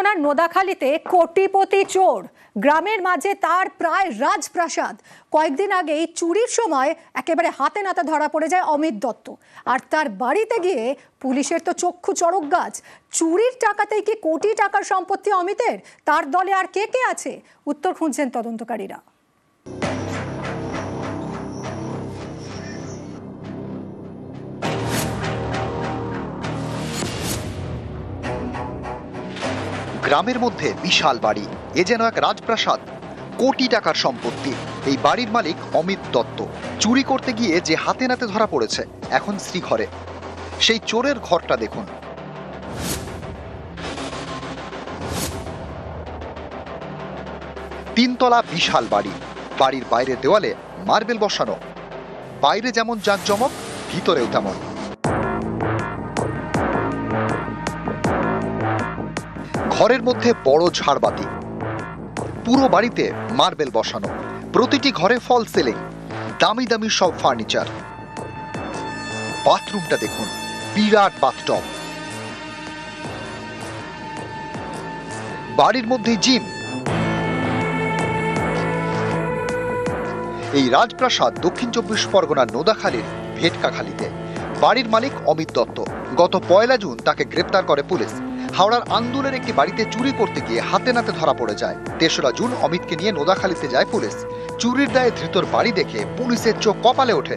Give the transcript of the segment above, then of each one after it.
পরগনার নোদাখালীতে কোটিপতি চোর, গ্রামের মাঝে তার প্রায় রাজপ্রাসাদ। কয়েকদিন আগেই চুরির সময় একেবারে হাতে নাতে ধরা পড়ে যায় অমিত দত্ত। আর তার বাড়িতে গিয়ে পুলিশের তো চক্ষু চড়ক গাছ। চুরির টাকাতেই কি কোটি টাকার সম্পত্তি অমিতের? তার দলে আর কে কে আছে? উত্তর খুঁজছেন তদন্তকারীরা। গ্রামের মধ্যে বিশাল বাড়ি, এ যেন এক রাজপ্রাসাদ। কোটি টাকার সম্পত্তি। এই বাড়ির মালিক অমিত দত্ত। চুরি করতে গিয়ে যে হাতে নাতে ধরা পড়েছে, এখন শ্রীঘরে। সেই চোরের ঘরটা দেখুন। তিনতলা বিশাল বাড়ি। বাড়ির বাইরের দেওয়ালে মার্বেল বসানো। বাইরে যেমন জাঁকজমক, ভিতরেও তেমন। ঘরের মধ্যে বড় ঝাড়বাতি। পুরো বাড়িতে মার্বেল বসানো। প্রতিটি ঘরে ফল সিলিং, দামি দামি সব ফার্নিচার। বাথরুমটা দেখুন, বিরাট বাথটব। বাড়ির মধ্যে জিম। এই রাজপ্রাসাদ দক্ষিণ 24 পরগনার নোদাখালীর ভেটকাখালীতে। বাড়ির মালিক অমিত দত্ত। গত 1 জুন তাকে গ্রেপ্তার করে পুলিশ। হাওড়ার আন্দুলের একটি বাড়িতে চুরি করতে গিয়ে হাতে নাতে ধরা পড়ে যায়। 3রা জুন অমিতকে নিয়ে নোদাখালীতে যায় পুলিশ। চুরির দায়ে ধৃতর বাড়ি দেখে পুলিশের চোখ কপালে ওঠে।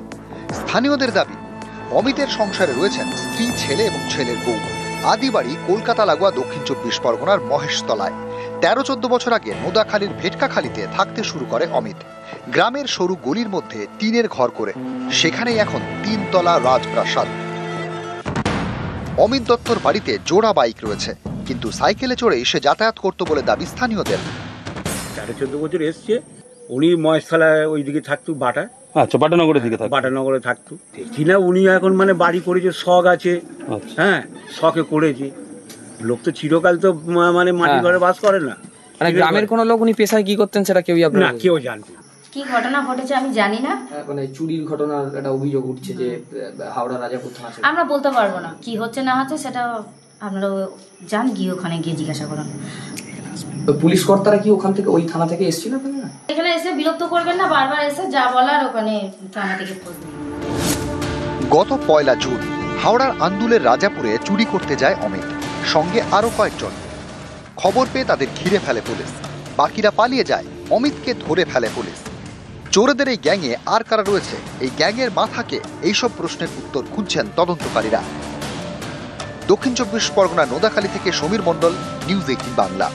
স্থানীয়দের দাবি, অমিতের সংসারে রয়েছেন স্ত্রী, ছেলে এবং ছেলের বউ। আদি বাড়ি কলকাতা লাগোয়া দক্ষিণ 24 পরগনার মহেশতলায়। 13-14 বছর আগে নোদাখালীর ভেটকাখালীতে থাকতে শুরু করে অমিত। গ্রামের সরু গলির মধ্যে টিনের ঘর করে, সেখানেই এখন 3তলা রাজপ্রাসাদ। অমিত দত্তর বাড়িতে জোড়া বাইক রয়েছে, কিন্তু সাইকেলে চড়ে সে যাতায়াত করতো বলে দাবি স্থানীয়দের। 13-14 বছর এসছে। উনি মহেশতলায় ওইদিকে থাকতো, বাটানগরের দিকে থাকতো, বাটানগরে থাকতো। দেখি না উনি এখন মানে বাড়ি করেছে, শখ আছে। হ্যাঁ, শখে করেছে। লোক তো চিরকাল তো মানে মাটি ঘরে বাস করে না। মানে গ্রামের কোনো লোক উনি পেশায় কি করতেন সেটা কেউই না, কেউ জানতো না। কি ঘটনা ঘটেছে আমি জানি না। মানে চুরির ঘটনার একটা অভিযোগ উঠছে যে হাওড়া রাজাপুর থানা। আমরা বলতে পারবো না কি হচ্ছে না হচ্ছে, সেটা আপনারা যান গিয়ে ওখানে গিয়ে জিজ্ঞাসা করুন। পুলিশ কর্তারা কি ওখান থেকে, ওই থানা থেকে এসেছিল? এখানে এসে বিরক্ত করবেন না, বারবার এসে যা বলার ওখানে থানা থেকে খোঁজ দিন। গত 1 জুন হাওড়ার আন্দুলের রাজাপুরে চুরি করতে যায় অমিত, সঙ্গে আরো কয়েকজন। খবর পেয়ে তাদের ঘিরে ফেলে পুলিশ। বাকিরা পালিয়ে যায়, অমিতকে ধরে ফেলে পুলিশ। চোরেদের এই গ্যাংয়ে আর কারা রয়েছে, এই গ্যাংয়ের মাথাকে, এইসব প্রশ্নের উত্তর খুঁজছেন তদন্তকারীরা। দক্ষিণ 24 পরগনা নোদাখালী থেকে সমীর মণ্ডল, নিউজ 18 বাংলা।